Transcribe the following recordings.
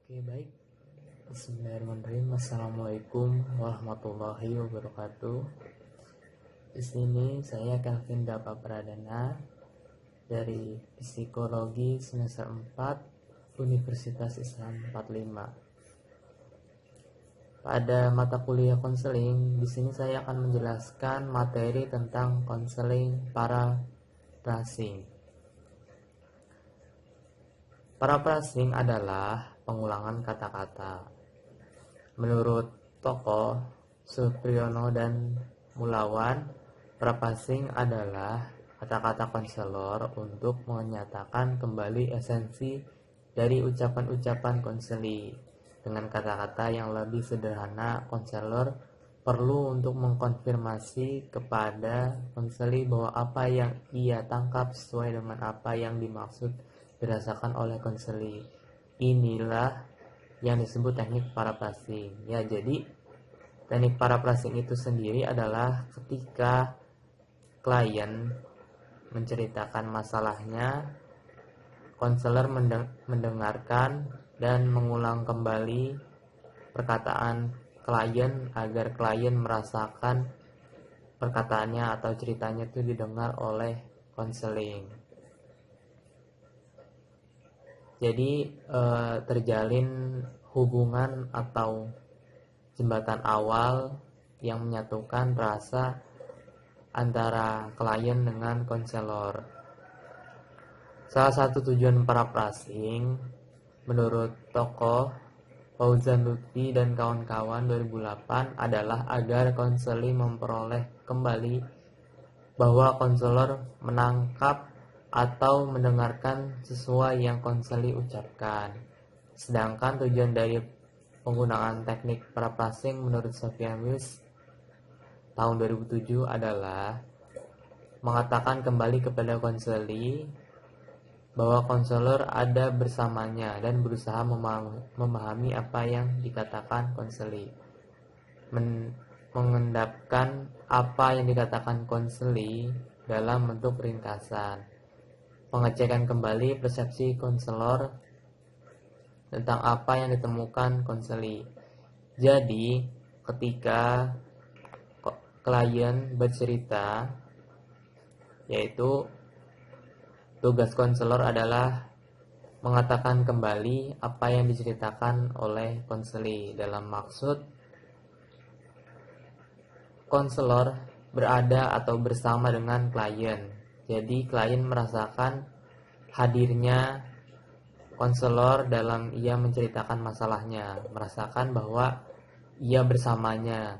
Oke, baik. Bismillahirrahmanirrahim. Assalamualaikum warahmatullahi wabarakatuh. Di sini saya Kelvin Dapa Pradana dari Psikologi semester 4 Universitas Islam 45. Pada mata kuliah konseling, di sini saya akan menjelaskan materi tentang konseling paraphrasing. Paraphrasing adalah pengulangan kata-kata. Menurut tokoh Supriyono dan Mulawan, paraphrasing adalah kata-kata konselor untuk menyatakan kembali esensi dari ucapan-ucapan konseli. Dengan kata-kata yang lebih sederhana, konselor perlu untuk mengkonfirmasi kepada konseli bahwa apa yang ia tangkap sesuai dengan apa yang dimaksud dirasakan oleh konseli. Inilah yang disebut teknik paraphrasing. Ya, jadi teknik paraphrasing itu sendiri adalah ketika klien menceritakan masalahnya, konselor mendengarkan dan mengulang kembali perkataan klien agar klien merasakan perkataannya atau ceritanya itu didengar oleh konseling. Jadi terjalin hubungan atau jembatan awal yang menyatukan rasa antara klien dengan konselor. Salah satu tujuan paraphrasing menurut tokoh Fauzan Lutfi dan kawan-kawan 2008 adalah agar konseli memperoleh kembali bahwa konselor menangkap atau mendengarkan sesuai yang konseli ucapkan. Sedangkan tujuan dari penggunaan teknik paraphrasing menurut Sophia Mills tahun 2007 adalah mengatakan kembali kepada konseli bahwa konselor ada bersamanya dan berusaha memahami apa yang dikatakan konseli. Mengendapkan apa yang dikatakan konseli dalam bentuk ringkasan. Pengecekan kembali persepsi konselor tentang apa yang ditemukan konseli. Jadi, ketika klien bercerita, yaitu tugas konselor adalah mengatakan kembali apa yang diceritakan oleh konseli dalam maksud konselor berada atau bersama dengan klien. Jadi klien merasakan hadirnya konselor dalam ia menceritakan masalahnya, merasakan bahwa ia bersamanya.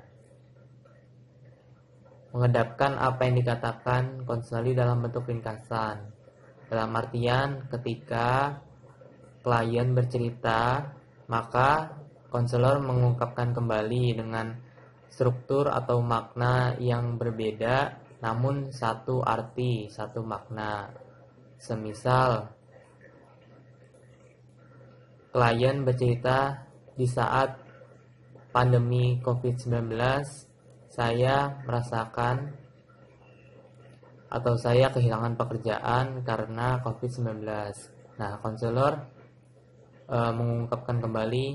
Mengendapkan apa yang dikatakan konseli dalam bentuk ringkasan. Dalam artian ketika klien bercerita, maka konselor mengungkapkan kembali dengan struktur atau makna yang berbeda namun satu arti, satu makna. Semisal klien bercerita di saat pandemi COVID-19 saya merasakan atau saya kehilangan pekerjaan karena COVID-19. Nah, konselor mengungkapkan kembali,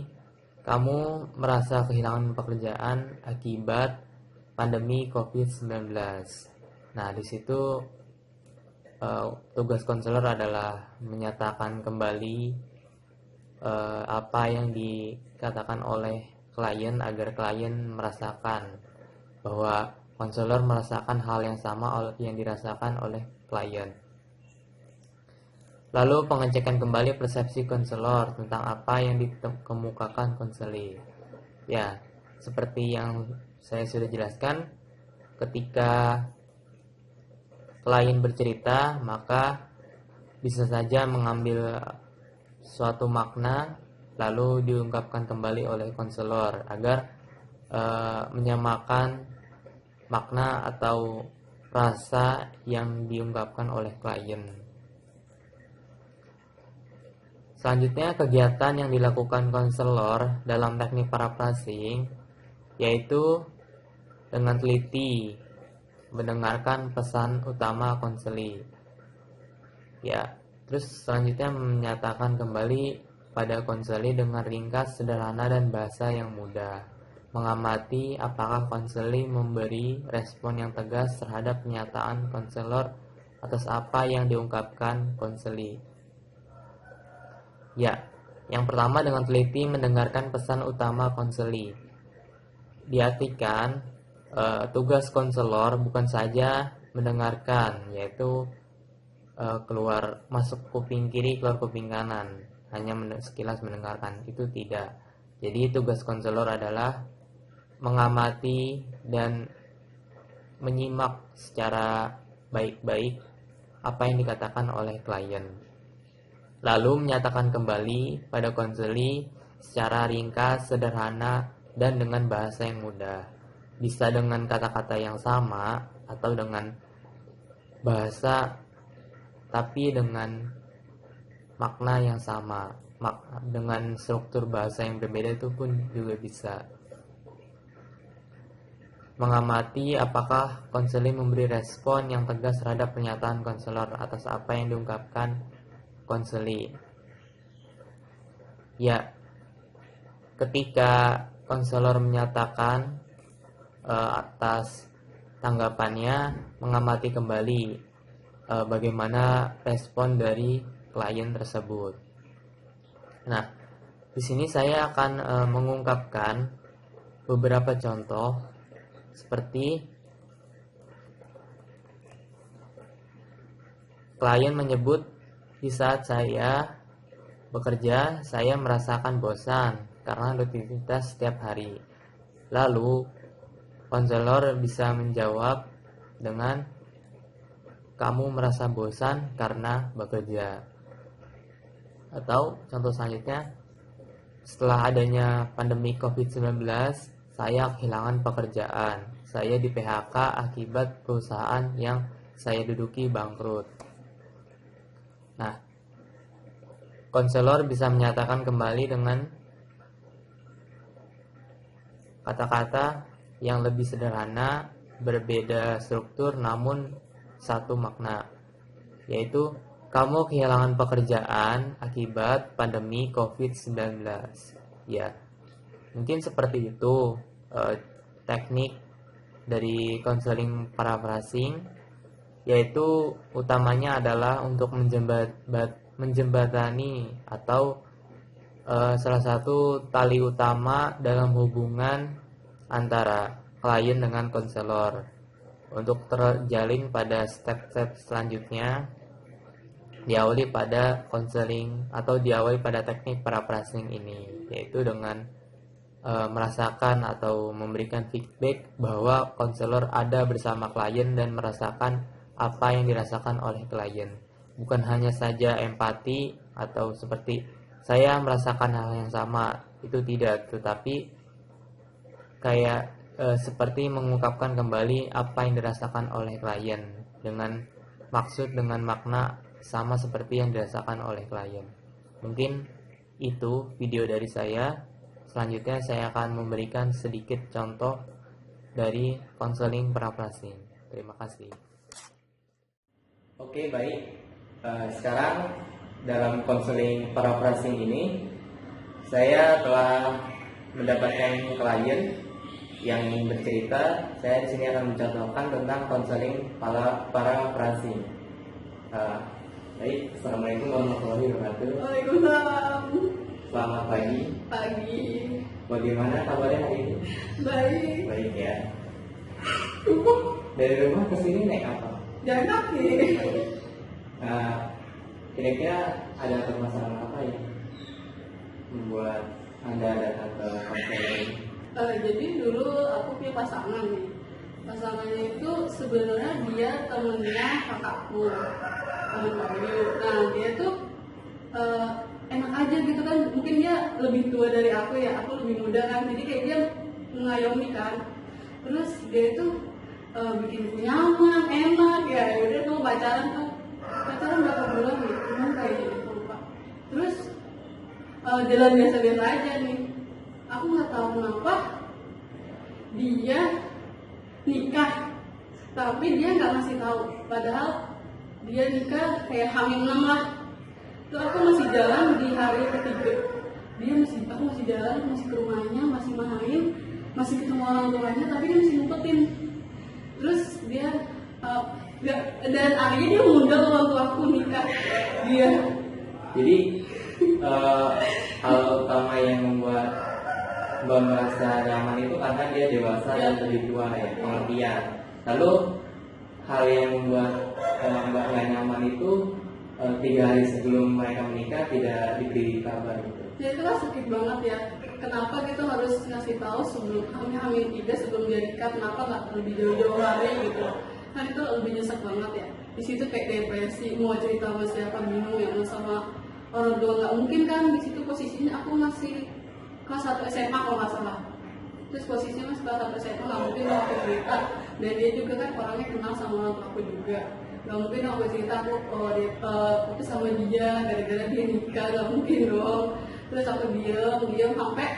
kamu merasa kehilangan pekerjaan akibat pandemi COVID-19. Nah, di situ tugas konselor adalah menyatakan kembali apa yang dikatakan oleh klien agar klien merasakan bahwa konselor merasakan hal yang sama yang dirasakan oleh klien. Lalu pengecekan kembali persepsi konselor tentang apa yang dikemukakan konseli. Ya, seperti yang saya sudah jelaskan, ketika klien bercerita, maka bisa saja mengambil suatu makna lalu diungkapkan kembali oleh konselor agar menyamakan makna atau rasa yang diungkapkan oleh klien. Selanjutnya, kegiatan yang dilakukan konselor dalam teknik paraphrasing yaitu dengan teliti mendengarkan pesan utama konseli. Ya, terus selanjutnya menyatakan kembali pada konseli dengan ringkas, sederhana, dan bahasa yang mudah. Mengamati apakah konseli memberi respon yang tegas terhadap pernyataan konselor atas apa yang diungkapkan konseli. Ya, yang pertama dengan teliti mendengarkan pesan utama konseli. Diartikan, tugas konselor bukan saja mendengarkan, yaitu keluar masuk kuping kiri, keluar kuping kanan, hanya sekilas mendengarkan, itu tidak. Jadi tugas konselor adalah mengamati dan menyimak secara baik-baik apa yang dikatakan oleh klien, lalu menyatakan kembali pada konseli secara ringkas, sederhana, dan dengan bahasa yang mudah. Bisa dengan kata-kata yang sama atau dengan bahasa tapi dengan makna yang sama, dengan struktur bahasa yang berbeda, itu pun juga bisa. Mengamati apakah konseli memberi respon yang tegas terhadap pernyataan konselor atas apa yang diungkapkan konseli. Ya, ketika konselor menyatakan atas tanggapannya, mengamati kembali bagaimana respon dari klien tersebut. Nah, di sini saya akan mengungkapkan beberapa contoh seperti klien menyebut, di saat saya bekerja, saya merasakan bosan karena rutinitas setiap hari. Lalu, konselor bisa menjawab dengan, kamu merasa bosan karena bekerja. Atau contoh selanjutnya, setelah adanya pandemi COVID-19, saya kehilangan pekerjaan. Saya di PHK akibat perusahaan yang saya duduki bangkrut. Nah, konselor bisa menyatakan kembali dengan kata-kata yang lebih sederhana, berbeda struktur namun satu makna, yaitu kamu kehilangan pekerjaan akibat pandemi COVID-19. Ya, mungkin seperti itu teknik dari konseling paraphrasing, yaitu utamanya adalah untuk menjembatani atau salah satu tali utama dalam hubungan antara klien dengan konselor untuk terjalin pada step-step selanjutnya, diawali pada konseling atau diawali pada teknik paraphrasing ini, yaitu dengan merasakan atau memberikan feedback bahwa konselor ada bersama klien dan merasakan apa yang dirasakan oleh klien. Bukan hanya saja empati atau seperti saya merasakan hal yang sama, itu tidak, tetapi kayak seperti mengungkapkan kembali apa yang dirasakan oleh klien dengan maksud, dengan makna sama seperti yang dirasakan oleh klien. Mungkin itu video dari saya. Selanjutnya saya akan memberikan sedikit contoh dari konseling paraphrasing. Terima kasih. Oke, baik. Sekarang dalam konseling paraphrasing ini saya telah mendapatkan klien yang ingin bercerita. Saya di sini akan mencontohkan tentang konseling paraphrasing. Baik, assalamualaikum warahmatullahi wabarakatuh. Waalaikumsalam. Selamat pagi. Pagi. Bagaimana kabarnya hari ini? Baik. Baik ya. Dari rumah ke sini naik apa? Jalan kaki. Kira-kira ada permasalahan apa ya membuat Anda datang ke konseling? Jadi dulu aku punya pasangan nih. Pasangannya itu sebenarnya dia temennya kakakku, temen Bayu. Nah dia tuh enak aja gitu kan, mungkin dia lebih tua dari aku ya, aku lebih muda kan, jadi kayak dia mengayomi kan. Terus dia itu bikin nyaman, enak ya. Udah tuh pacaran berapa bulan nih, cuman kayaknya gitu lupa. Terus jalan biasa-biasa aja nih. Aku nggak tahu kenapa dia nikah, tapi dia nggak ngasih tahu. Padahal dia nikah kayak H-6 lah. Itu aku masih jalan di hari ketiga, aku masih jalan, masih ke rumahnya, masih main, masih ketemu orang tuanya, tapi dia masih ngumpetin. Terus dia dan akhirnya dia ngundang orang tua aku nikah dia. Jadi hal utama yang membuat Mbak merasa nyaman itu karena dia dewasa dan lebih tua ya, pengertian. Lalu hal yang membuat Mbak nggak nyaman itu 3 hari sebelum mereka menikah tidak diberi kabar gitu. Ya itu kan sakit banget ya. Kenapa gitu harus ngasih tahu sebelum hamil 3 sebelum dia nikah? Kenapa nggak lebih jauh-jauh hari gitu? Kan itu lebih nyesek banget ya. Di situ kayak depresi, mau cerita sama siapa bingung ya, mau sama orang tua nggak mungkin kan. Di situ posisinya aku masih kelas 1 SMA kalau nggak salah. Terus posisinya masih kelas 1 SMA, nggak mungkin aku cerita. Dan dia juga kan orangnya kenal sama orang tua aku juga. Gak mungkin aku cerita aku sama dia gara-gara dia nikah, gak mungkin dong. Terus aku diam sampai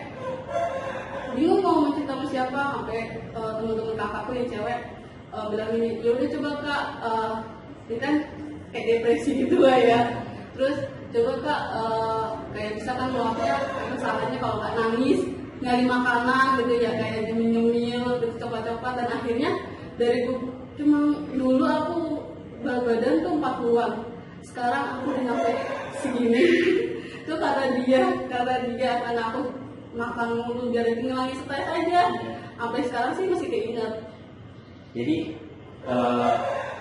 bingung mau cerita sama siapa, sampai teman-teman kakakku yang cewek bilang ini, ya udah coba kak, ini kan kayak depresi gitu lah ya. Terus coba kak, kayak bisa kan maksudnya salahnya kalau nggak nangis, nyari makanan gitu ya, kayak nyemil-nyemil, terus coklat-coklat. Dan akhirnya dari cuma dulu aku berat badan tuh 40-an, sekarang aku udah nyampe segini. Itu karena dia karena aku makan mulu biar ngilangin stres aja. Sampai sekarang sih masih keinget. Jadi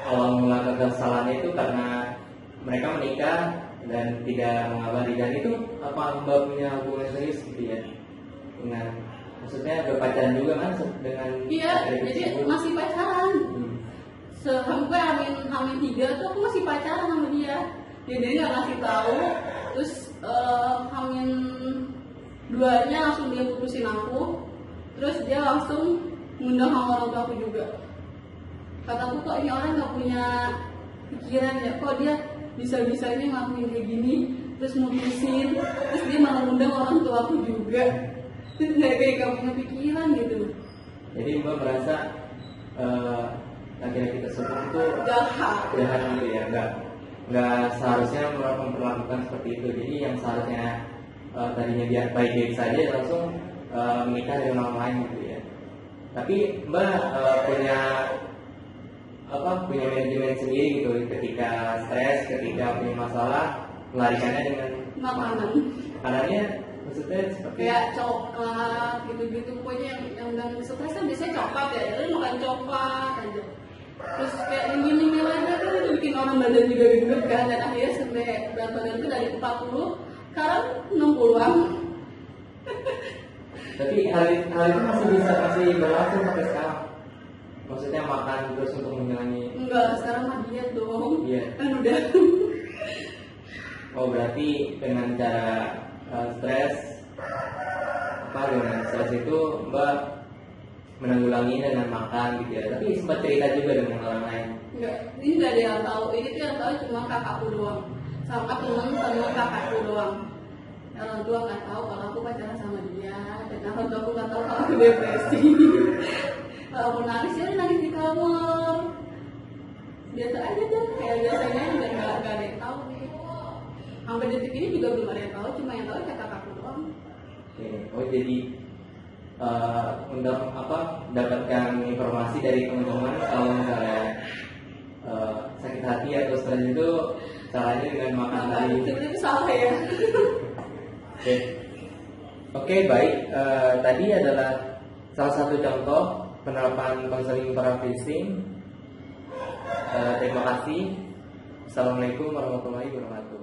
awal mula kekesalannya itu karena mereka menikah dan tidak mengabari, dan itu apa Mbak punya hubungan serius gitu ya dengan, maksudnya berpacaran juga kan dengan? Iya, jadi masih pacaran. Sampai hamil 3 tuh aku masih pacaran sama dia. Dia nggak ngasih tahu. Terus hamil 2-nya langsung dia putusin aku. Terus dia langsung ngundang sama orang tua aku juga. Kataku kok ini orang nggak punya pikiran ya, kok dia bisa-bisanya ngelakuin kayak gini, terus mutusin, terus dia malah ngundang orang tua aku juga. Terus kayak gak punya pikiran gitu. Jadi Mbak merasa laki-laki tersebut itu jahat gitu ya, nggak seharusnya memperlakukan seperti itu. Jadi yang seharusnya tadinya dia baik-baik saja langsung menikah dengan orang lain gitu ya. Tapi Mbak punya manajemen sendiri gitu, ketika stres, ketika punya masalah melarikannya dengan makanan. Makanannya maksudnya seperti kayak coklat gitu-gitu, pokoknya yang stres kan biasanya coklat ya, jadi makan coklat aja. Terus kayak nyemil-nyemil aja kan, itu bikin orang badan juga gendut kan. Dan akhirnya sampai berat badan itu dari 40 sekarang 60-an. Tapi hal itu masih berlangsung sampai sekarang. Maksudnya makan terus untuk mengurangi? Enggak, sekarang mah diet dong. Iya. Kan udah. Oh berarti dengan cara dengan stres itu Mbak menanggulanginya dengan makan gitu ya. Tapi sempat cerita juga dengan orang lain? Enggak, ini nggak ada yang tahu. Ini tuh yang tahu cuma kakakku doang, sama teman-teman kakakku doang. Orang tua nggak tahu kalau aku pacaran sama dia, dan orang tua aku nggak tahu kalau aku depresi. Kalau aku nangis ya nangis di kamar, biasa aja deh kayak biasanya, dan nggak ada yang tahu gitu. Sampai detik ini juga belum ada yang tahu, cuma yang tahu kayak kakakku doang. Oke. Oh jadi untuk dapatkan informasi dari teman-teman kalau misalnya sakit hati atau stres itu caranya dengan makan tadi. Itu salah ya. Oke, baik. Tadi adalah salah satu contoh penerapan konseling parafising. Terima kasih. Assalamualaikum warahmatullahi wabarakatuh.